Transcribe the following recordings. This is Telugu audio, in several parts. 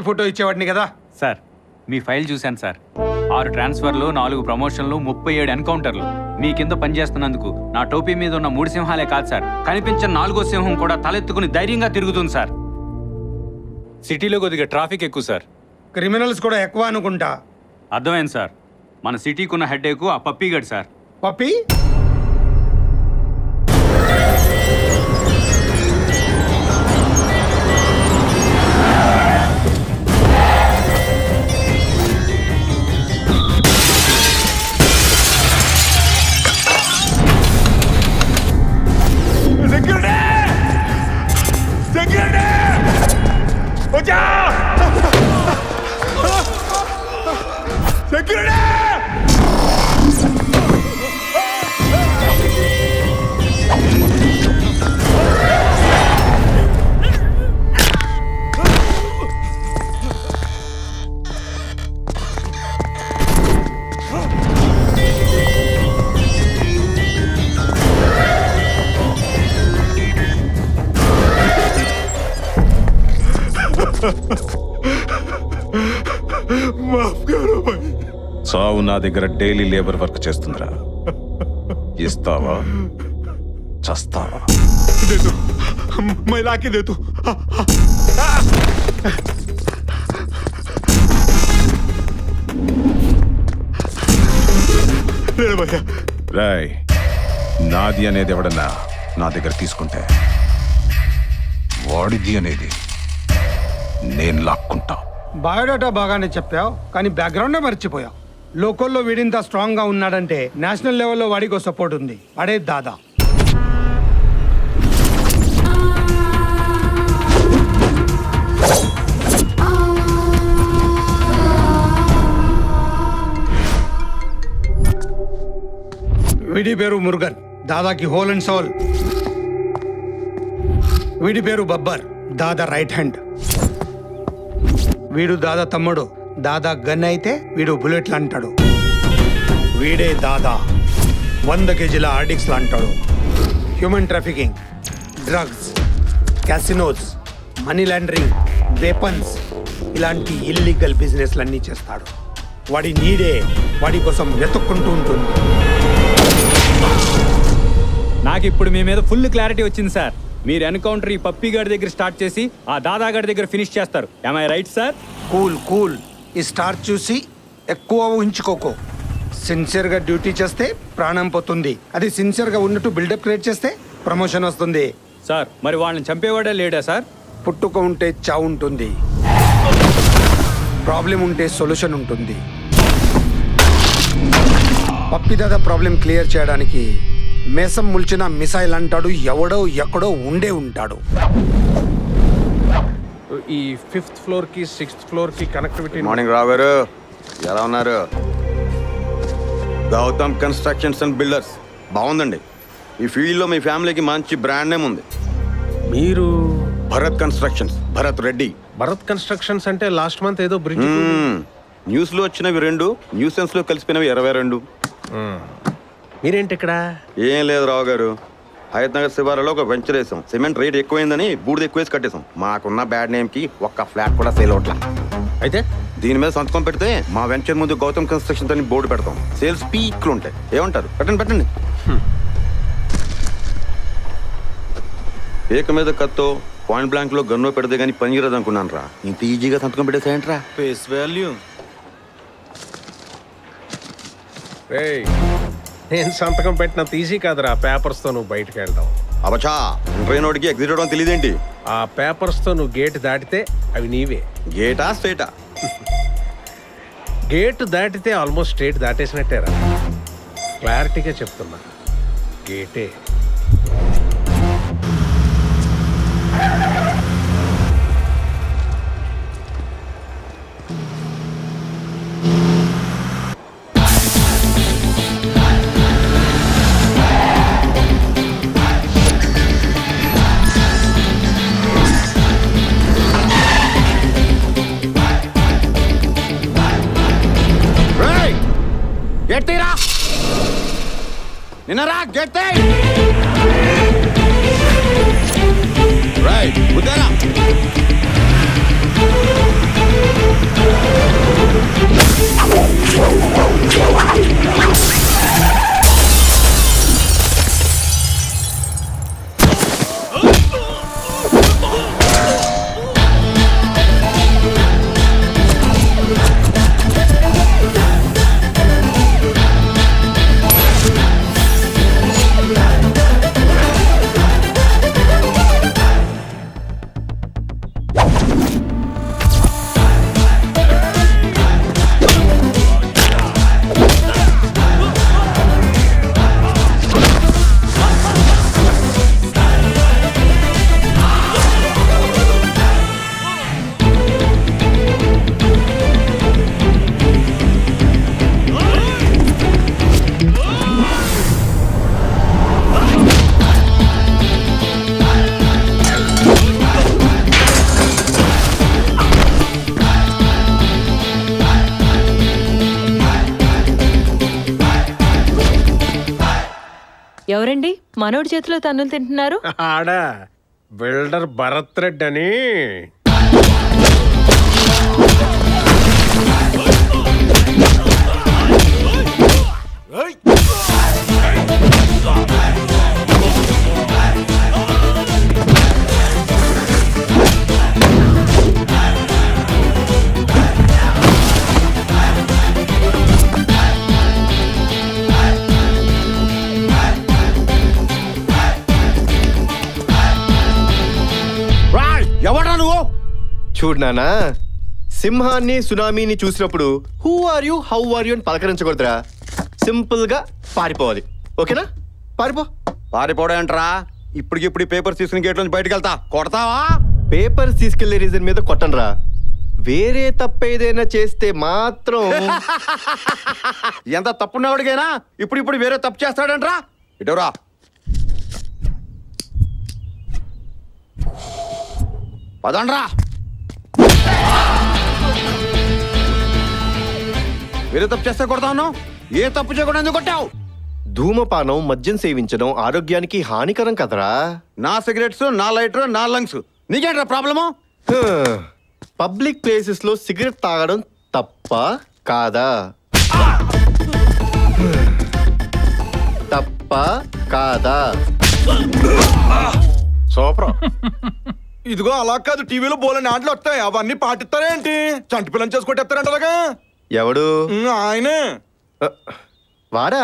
ఫోటో ఇచ్చేవాడిని కదా సార్ మీ ఫైల్ చూశాను సార్. 6 ట్రాన్స్ఫర్లు, 4 ప్రమోషన్లు, 37 ఎన్కౌంటర్లు. మీ కింద పనిచేస్తున్నందుకు నా టోపీ మీద ఉన్న 3 సింహాలే కాదు సార్, కనిపించిన 4వ సింహం కూడా తలెత్తుకుని ధైర్యంగా తిరుగుతుంది సార్. సిటీలో కొద్దిగా ట్రాఫిక్ ఎక్కువ సార్. క్రిమినల్స్ కూడా ఎక్కువ అనుకుంటా. అర్థమైంది సార్. మన సిటీకున్న హెడ్ఏక్ ఆ పప్పీగడ్ సార్. పప్పి సావు నా దగ్గర డైలీ లేబర్ వర్క్ చేస్తుందిరా. ఇస్తావా చస్తావా? రాయ్, నాది అనేది ఎవడన్నా నా దగ్గర తీసుకుంటే వాడిది అనేది నేను లాక్కుంటా. బయోడాటా బాగానే చెప్పావు, కానీ బ్యాక్గ్రౌండే మర్చిపోయావు. లోకల్లో వీడింత స్ట్రాంగ్ గా ఉన్నాడంటే నేషనల్ లెవెల్లో వాడికో సపోర్ట్ ఉంది. అడే దాదా. వీడి పేరు మురుగన్, దాదాకి హోల్ అండ్ సోల్. వీడి పేరు బబ్బర్, దాదా రైట్ హ్యాండ్. వీడు దాదా తమ్ముడు. దాదా గన్ అయితే వీడు బుల్లెట్లు అంటాడు. వీడే దాదా 100 కేజీల ఆర్డిక్స్లు అంటాడు. Human trafficking, drugs, casinos, money laundering, weapons, ఇలాంటి ఇల్లీగల్ బిజినెస్లన్నీ చేస్తాడు. వాడి నీడే వాడి కోసం వెతుక్కుంటూ ఉంటుంది. నాకు ఇప్పుడు మీ మీద ఫుల్ క్లారిటీ వచ్చింది సార్. మీరు ఎన్కౌంటర్ ఈ పప్పీగాడి దగ్గర స్టార్ట్ చేసి ఆ దాదాగాడి దగ్గర ఫినిష్ చేస్తారు. am I right sir? Cool cool. ఈ స్టార్ చూసి ఎక్కువ ఊహించుకోకు. సిన్సియర్గా డ్యూటీ చేస్తే ప్రాణం పోతుంది. అది సిన్సియర్గా ఉన్నట్టు బిల్డప్ క్రియేట్ చేస్తే ప్రమోషన్ వస్తుంది. సార్ మరి వాళ్ళని చంపేవాడే లేడా సార్? పుట్టుక ఉంటే చావు ఉంటుంది, ప్రాబ్లం ఉంటే సొల్యూషన్ ఉంటుంది. పప్పిదాదా ప్రాబ్లం క్లియర్ చేయడానికి మేసం ముల్చిన మిసైల్ అంటాడు. ఎవడో ఎక్కడో ఉండే ఉంటాడు. ఈ 5th ఫ్లోర్ కి 6th ఫ్లోర్ కి కనెక్టివిటీ. మార్నింగ్ రావు గారు, ఎలా ఉన్నారు? గౌతమ్ కన్స్ట్రక్షన్స్ అండ్ బిల్డర్స్ బాగుందండి. ఈ ఫీల్డ్లో మీ ఫ్యామిలీకి మంచి బ్రాండ్ నేమ్ ఉంది. మీరు భరత్ కన్స్ట్రక్షన్స్, భరత్ రెడ్డి. భరత్ కన్స్ట్రక్షన్స్ అంటే లాస్ట్ మంత్ ఏదో బ్రిడ్జ్. న్యూస్లో వచ్చినవి 2, న్యూసెన్స్లో కలిసిపోయినవి 22. మీరేంటి ఇక్కడ? ఏం లేదు రావు గారు, హయత్ నగర్ శివారులో ఒక వెంచర్ వేసాం. సిమెంట్ రేట్ ఎక్కువైందని బూడిద ఎక్కువేసి కట్టేసాం. మాకున్న బ్యాడ్ నేమ్కి ఒక్క ఫ్లాట్ కూడా సేల్ అవట్లా. అయితే దీని మీద సంతకం పెడితే మా వెంచర్ ముందు గౌతమ్ కన్స్ట్రక్షన్స్ అని బోర్డు పెడతాం. సేల్స్ పీక్లు ఉంటాయి. ఏమంటారు? పెట్టండి. ఏక మీద కత్తో పాయింట్ బ్లాంక్ లో గన్నో పెడితే గానీ పనికిరాదు అనుకున్నాను రా. ఇంత ఈజీగా సంతకం పెట్టేసాయంట్రా. Face value. నేను సంతకం పెట్టినంత ఈజీ కాదురా పేపర్స్ తో నువ్వు బయటకు వెళ్ళడం. అవచా, ఎంట్రైన్ నోటికి ఎగ్జిట్ అవడం తెలియదేంటి? ఆ పేపర్స్ తో నువ్వు గేట్ దాటితే అవి నీవే. గేటా స్ట్రైటా? గేట్ దాటితే ఆల్మోస్ట్ స్ట్రేట్ దాటేసినట్టేరా. క్లారిటీగా చెప్తున్నా, గేటే. గట్టిరా, నిన్నరా గట్టి రైట్. ఎవరండి మనోడి చేతిలో తన్నులు తింటున్నారు? ఆడ బిల్డర్ భరత్ రెడ్డి అని. ఎవడా నువ్వు? చూడు నానా, సింహాన్ని సునామీని చూసినప్పుడు who are you how are you అని పలకరించకూడదురా. సింపుల్ గా పారిపోవాలి. ఓకేనా? పారిపో. పారిపోవడంట్రా? ఇప్పటికిప్పుడు ఈ పేపర్స్ తీసుకుని గేట్ నుంచి బయటకు వెళ్తా. కొడతావా? పేపర్స్ తీసుకెళ్లే రీజన్ మీద కొట్టనరా. వేరే తప్పేదైనా చేస్తే మాత్రం ఎంత తప్పున్నవాడికైనా ఇప్పుడు వేరే తప్పు చేస్తాడంట్రా. ఇటవరా? పదండ్రా. వేరే తప్పు చేస్తే కొడతాను. ఏ తప్పు చేయకుండా ఎందుకు కొట్టావు? ధూమపానం, మద్యం సేవించడం ఆరోగ్యానికి హానికరం కదరా. నా సిగరెట్స్, నా లైటర్, నా లంగ్స్. నీకేంట్రా ప్రాబ్లము? పబ్లిక్ ప్లేసెస్ లో సిగరెట్ తాగడం తప్ప కాదా? తప్ప కాదా? సూపర్. ఇదిగో అలా కాదు, టీవీలో బోలని ఆటలు వస్తాయి, అవన్నీ పాటిస్తారేంటి? చంటి పిల్లని చేసుకొట్టేస్తారంటారుగా. ఎవడు? ఆయనే. వాడా?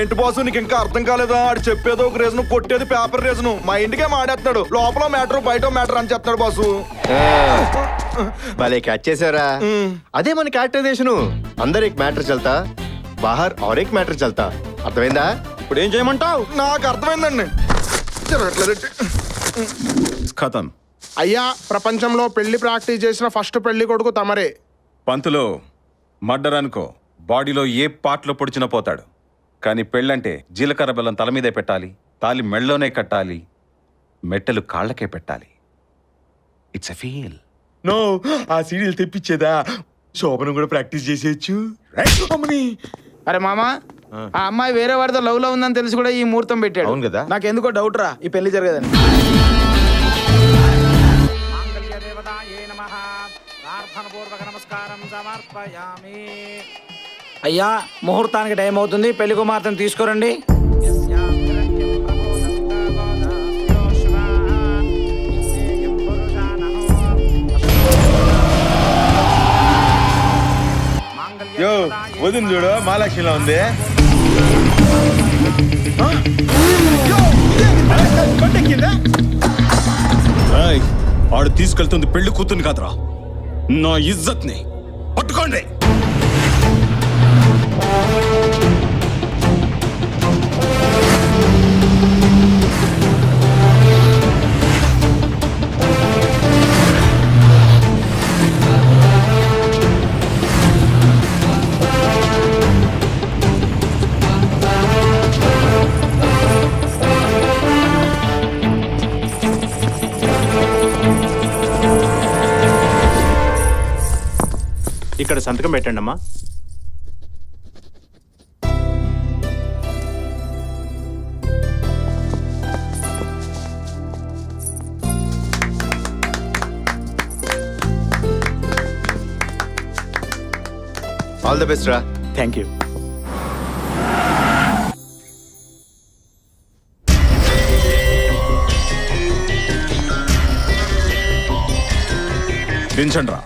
ఏంటి బాసు, నీకు ఇంకా అర్థం కాలేదా? ఆడు చెప్పేది ఒక రీజను, కొట్టేది పేపర్ రీజను. మా ఇంటికే మాడేస్తున్నాడు. లోపల మ్యాటర్ బయట మ్యాటర్ అని చెప్తాడు బాసు. భలే క్యాచ్ చేసారా. అదే మన క్యారెక్టరైజేషన్. అందరు एक मैटर चलता, बाहर और एक मैटर चलता. అర్థమైందా? ఇప్పుడు ఏం చేయమంటావు? నాకు అర్థమైందండి. ఖతం. అయ్యా, ప్రపంచంలో పెళ్లి ప్రాక్టీస్ చేసిన ఫస్ట్ పెళ్లి కొడుకు తమరే. పంతులు మర్డర్ అనుకో, బాడీలో ఏ పార్ట్లో పొడిచినా పోతాడు. కానీ పెళ్ళంటే జీలకర్ర బెల్లం తల మీదే పెట్టాలి, తాలి మెళ్ళలోనే కట్టాలి, మెట్టెలు కాళ్ళకే పెట్టాలి. It's a feel. నో, ఆ సీరియల్ తెప్పించేదా? శోభనం కూడా ప్రాక్టీస్ చేసేయచ్చు. అమ్మని. అరే మామా, ఆ అమ్మాయి వేరే వాడితో లవ్ లో ఉందని తెలిసి కూడా ఈ ముహూర్తం పెట్టాడు. అవును కదా. నాకెందుకో డౌట్ రా, ఈ పెళ్లి జరగదని. అయ్యా, ముహూర్తానికి టైం అవుతుంది, పెళ్లి కుమార్తెను తీసుకురండి. యో వదిన చూడు, మహాలక్ష్మిలా ఉంది. ఆడు తీసుకెళ్తుంది పెళ్లి కూతుర్ని కాదురా, నా ఇజ్జత్ ని. పట్టుకోండి. ఇక్కడ సంతకం పెట్టండి అమ్మా. ఆల్ ది బెస్ట్ రా. Thank you. దించండి రా.